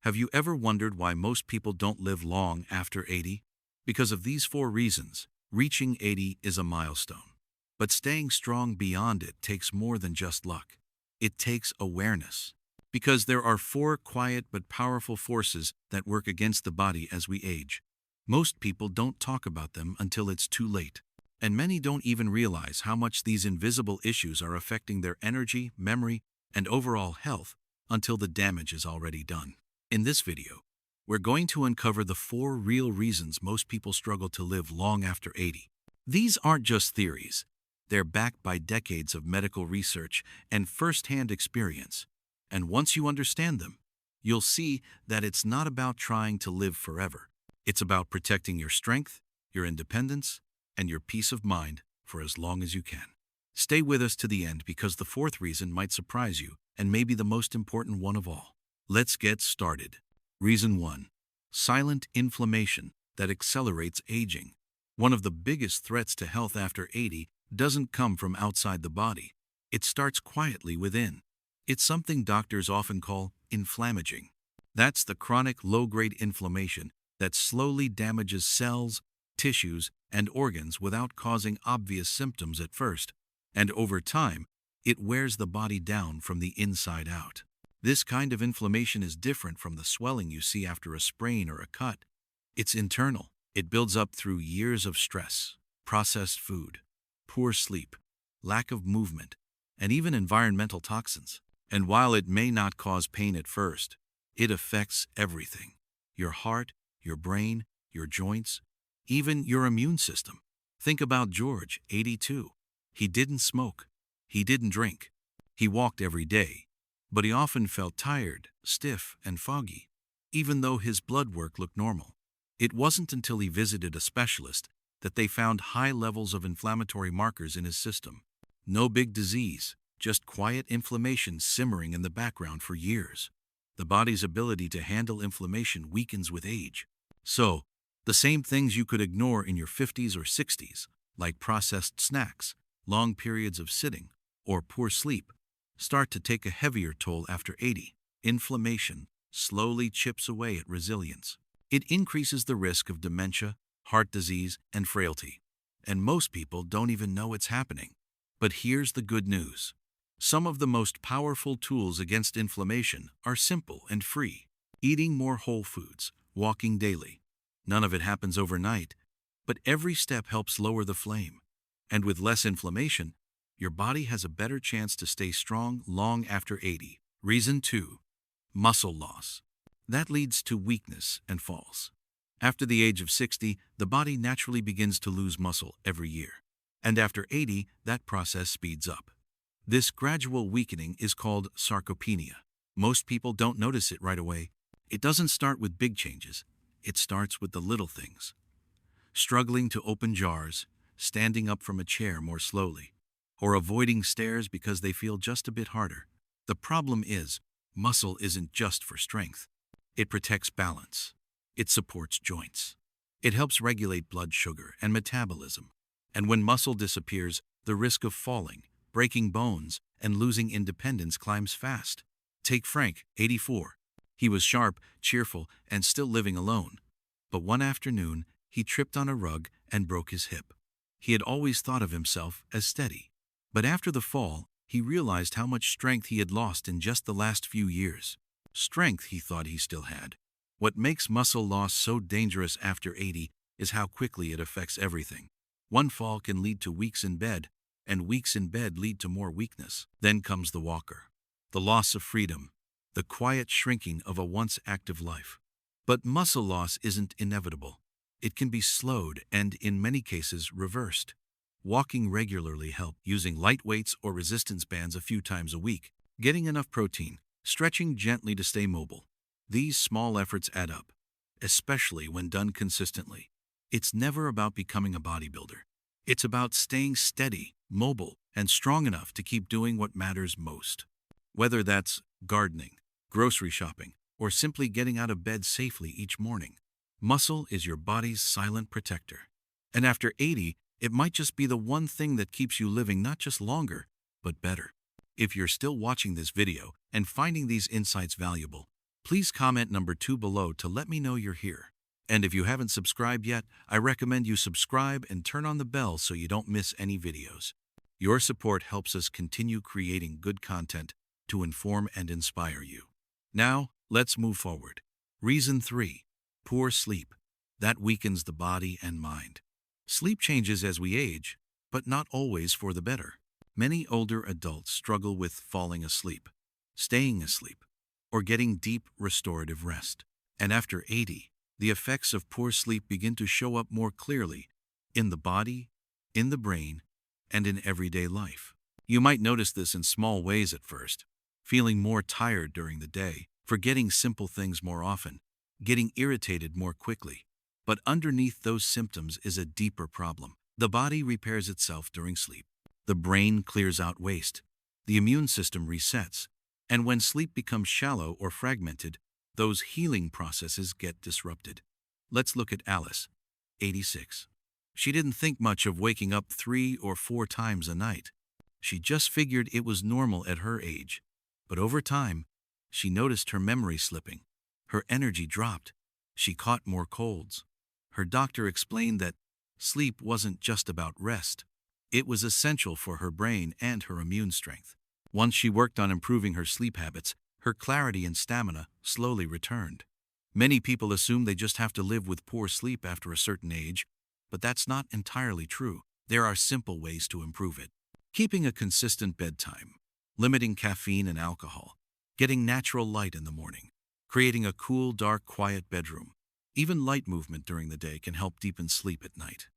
Have you ever wondered why most people don't live long after 80? Because of these 4 reasons. Reaching 80 is a milestone. But staying strong beyond it takes more than just luck. It takes awareness. Because there are 4 quiet but powerful forces that work against the body as we age. Most people don't talk about them until it's too late. And many don't even realize how much these invisible issues are affecting their energy, memory, and overall health until the damage is already done. In this video, we're going to uncover the 4 real reasons most people struggle to live long after 80. These aren't just theories. They're backed by decades of medical research and first-hand experience. And once you understand them, you'll see that it's not about trying to live forever. It's about protecting your strength, your independence, and your peace of mind for as long as you can. Stay with us to the end because the 4th reason might surprise you and may be the most important one of all. Let's get started. Reason 1. Silent inflammation that accelerates aging. One of the biggest threats to health after 80 doesn't come from outside the body. It starts quietly within. It's something doctors often call inflammaging. That's the chronic low-grade inflammation that slowly damages cells, tissues, and organs without causing obvious symptoms at first. And over time, it wears the body down from the inside out. This kind of inflammation is different from the swelling you see after a sprain or a cut. It's internal. It builds up through years of stress, processed food, poor sleep, lack of movement, and even environmental toxins. And while it may not cause pain at first, it affects everything. Your heart, your brain, your joints, even your immune system. Think about George, 82. He didn't smoke. He didn't drink. He walked every day. But he often felt tired, stiff, and foggy, even though his blood work looked normal. It wasn't until he visited a specialist that they found high levels of inflammatory markers in his system. No big disease, just quiet inflammation simmering in the background for years. The body's ability to handle inflammation weakens with age. So, the same things you could ignore in your 50s or 60s, like processed snacks, long periods of sitting, or poor sleep, start to take a heavier toll after 80. Inflammation slowly chips away at resilience. It increases the risk of dementia, heart disease, and frailty. And most people don't even know it's happening. But here's the good news. Some of the most powerful tools against inflammation are simple and free. Eating more whole foods, walking daily. None of it happens overnight, but every step helps lower the flame. And with less inflammation, your body has a better chance to stay strong long after 80. Reason 2. Muscle loss. That leads to weakness and falls. After the age of 60, the body naturally begins to lose muscle every year. And after 80, that process speeds up. This gradual weakening is called sarcopenia. Most people don't notice it right away. It doesn't start with big changes. It starts with the little things. Struggling to open jars, standing up from a chair more slowly, or avoiding stairs because they feel just a bit harder. The problem is, muscle isn't just for strength. It protects balance. It supports joints. It helps regulate blood sugar and metabolism. And when muscle disappears, the risk of falling, breaking bones, and losing independence climbs fast. Take Frank, 84. He was sharp, cheerful, and still living alone. But one afternoon, he tripped on a rug and broke his hip. He had always thought of himself as steady. But after the fall, he realized how much strength he had lost in just the last few years. Strength he thought he still had. What makes muscle loss so dangerous after 80 is how quickly it affects everything. One fall can lead to weeks in bed, and weeks in bed lead to more weakness. Then comes the walker. The loss of freedom. The quiet shrinking of a once active life. But muscle loss isn't inevitable. It can be slowed and, in many cases, reversed. Walking regularly helps, using light weights or resistance bands a few times a week, getting enough protein, stretching gently to stay mobile. These small efforts add up, especially when done consistently. It's never about becoming a bodybuilder. It's about staying steady, mobile, and strong enough to keep doing what matters most. Whether that's gardening, grocery shopping, or simply getting out of bed safely each morning. Muscle is your body's silent protector. And after 80, it might just be the one thing that keeps you living not just longer, but better. If you're still watching this video and finding these insights valuable, Please comment number 2 below to let me know you're here. And if you haven't subscribed yet, I recommend you subscribe and turn on the bell so you don't miss any videos. Your support helps us continue creating good content to inform and inspire you. Now, let's move forward. Reason 3. Poor sleep. That weakens the body and mind. Sleep changes as we age, but not always for the better. Many older adults struggle with falling asleep, staying asleep, or getting deep restorative rest. And after 80, the effects of poor sleep begin to show up more clearly in the body, in the brain, and in everyday life. You might notice this in small ways at first, feeling more tired during the day, forgetting simple things more often, getting irritated more quickly. But underneath those symptoms is a deeper problem. The body repairs itself during sleep. The brain clears out waste. The immune system resets. And when sleep becomes shallow or fragmented, those healing processes get disrupted. Let's look at Alice, 86. She didn't think much of waking up 3 or 4 times a night. She just figured it was normal at her age. But over time, she noticed her memory slipping. Her energy dropped. She caught more colds. Her doctor explained that sleep wasn't just about rest. It was essential for her brain and her immune strength. Once she worked on improving her sleep habits, her clarity and stamina slowly returned. Many people assume they just have to live with poor sleep after a certain age, but that's not entirely true. There are simple ways to improve it. Keeping a consistent bedtime, limiting caffeine and alcohol, getting natural light in the morning, creating a cool, dark, quiet bedroom. Even light movement during the day can help deepen sleep at night.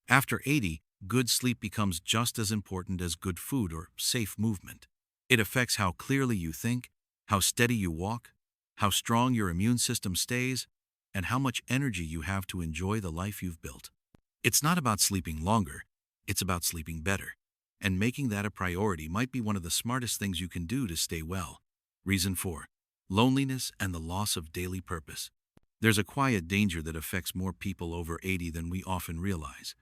After 80, good sleep becomes just as important as good food or safe movement. It affects how clearly you think, how steady you walk, how strong your immune system stays, and how much energy you have to enjoy the life you've built. It's not about sleeping longer, it's about sleeping better. And making that a priority might be one of the smartest things you can do to stay well. Reason 4. Loneliness and the loss of daily purpose. There's a quiet danger that affects more people over 80 than we often realize.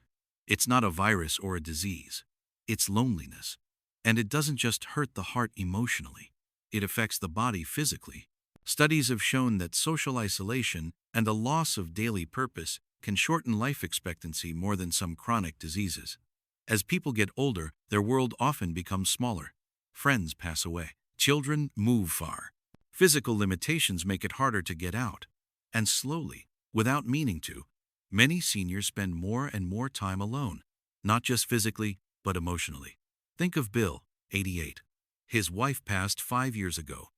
It's not a virus or a disease. It's loneliness. And it doesn't just hurt the heart emotionally. It affects the body physically. Studies have shown that social isolation and a loss of daily purpose can shorten life expectancy more than some chronic diseases. As people get older, their world often becomes smaller. Friends pass away. Children move far. Physical limitations make it harder to get out. And slowly, without meaning to, many seniors spend more and more time alone, not just physically, but emotionally. Think of Bill, 88. His wife passed 5 years ago.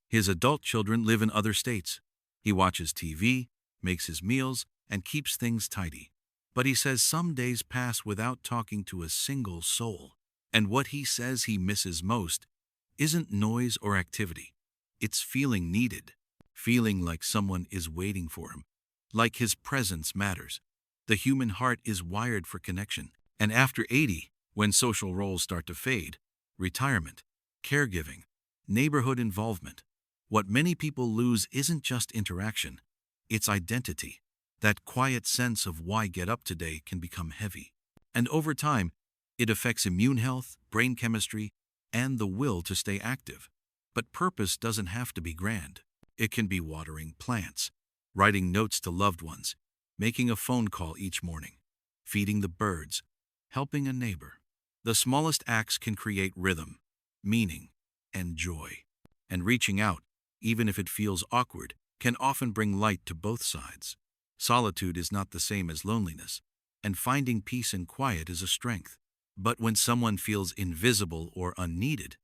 His adult children live in other states. He watches TV, makes his meals, and keeps things tidy. But he says some days pass without talking to a single soul. And what he says he misses most isn't noise or activity. It's feeling needed. Feeling like someone is waiting for him, like his presence matters. The human heart is wired for connection. And after 80, when social roles start to fade, retirement, caregiving, neighborhood involvement, what many people lose isn't just interaction, it's identity. That quiet sense of why get up today can become heavy. And over time, it affects immune health, brain chemistry, and the will to stay active. But purpose doesn't have to be grand. It can be watering plants, writing notes to loved ones, making a phone call each morning, feeding the birds, helping a neighbor. The smallest acts can create rhythm, meaning, and joy. And reaching out, even if it feels awkward, can often bring light to both sides. Solitude is not the same as loneliness, and finding peace and quiet is a strength. But when someone feels invisible or unneeded,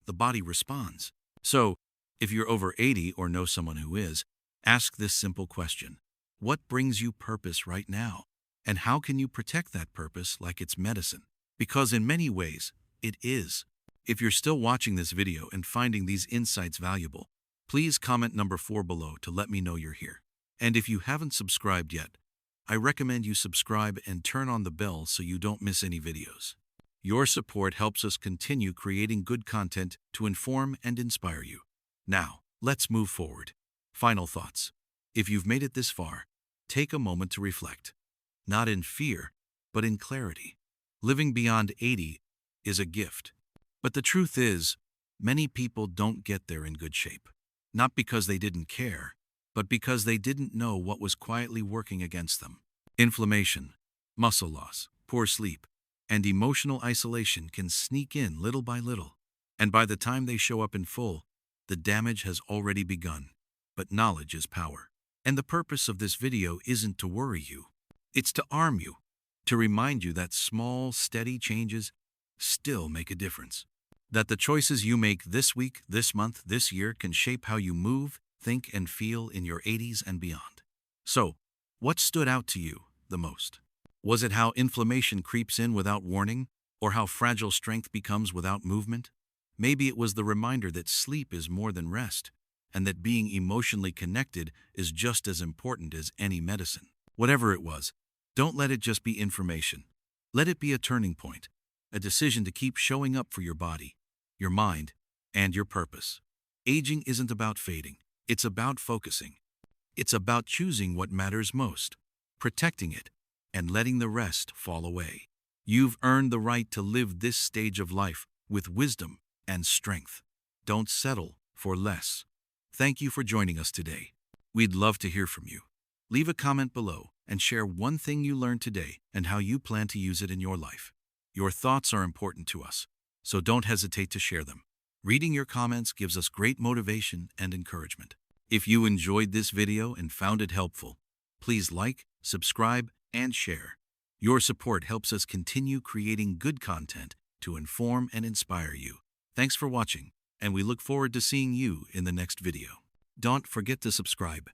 the body responds. So, if you're over 80 or know someone who is, ask this simple question. What brings you purpose right now? And how can you protect that purpose like it's medicine? Because in many ways, it is. If you're still watching this video and finding these insights valuable, please comment number 4 below to let me know you're here. And if you haven't subscribed yet, I recommend you subscribe and turn on the bell so you don't miss any videos. Your support helps us continue creating good content to inform and inspire you. Now, let's move forward. Final thoughts. If you've made it this far, take a moment to reflect. Not in fear, but in clarity. Living beyond 80 is a gift. But the truth is, many people don't get there in good shape. not because they didn't care, but because they didn't know what was quietly working against them. Inflammation, muscle loss, poor sleep, and emotional isolation can sneak in little by little, and by the time they show up in full, the damage has already begun. But knowledge is power. And the purpose of this video isn't to worry you. It's to arm you, to remind you that small, steady changes still make a difference. That the choices you make this week, this month, this year can shape how you move, think, and feel in your 80s and beyond. So, what stood out to you the most? Was it how inflammation creeps in without warning, or how fragile strength becomes without movement? Maybe it was the reminder that sleep is more than rest, and that being emotionally connected is just as important as any medicine. Whatever it was, don't let it just be information. Let it be a turning point, a decision to keep showing up for your body, your mind, and your purpose. Aging isn't about fading, it's about focusing. It's about choosing what matters most, protecting it, and letting the rest fall away. You've earned the right to live this stage of life with wisdom and strength. Don't settle for less. Thank you for joining us today. We'd love to hear from you. Leave a comment below and share one thing you learned today and how you plan to use it in your life. Your thoughts are important to us, so don't hesitate to share them. Reading your comments gives us great motivation and encouragement. If you enjoyed this video and found it helpful, please like, subscribe, and share. Your support helps us continue creating good content to inform and inspire you. Thanks for watching, and we look forward to seeing you in the next video. Don't forget to subscribe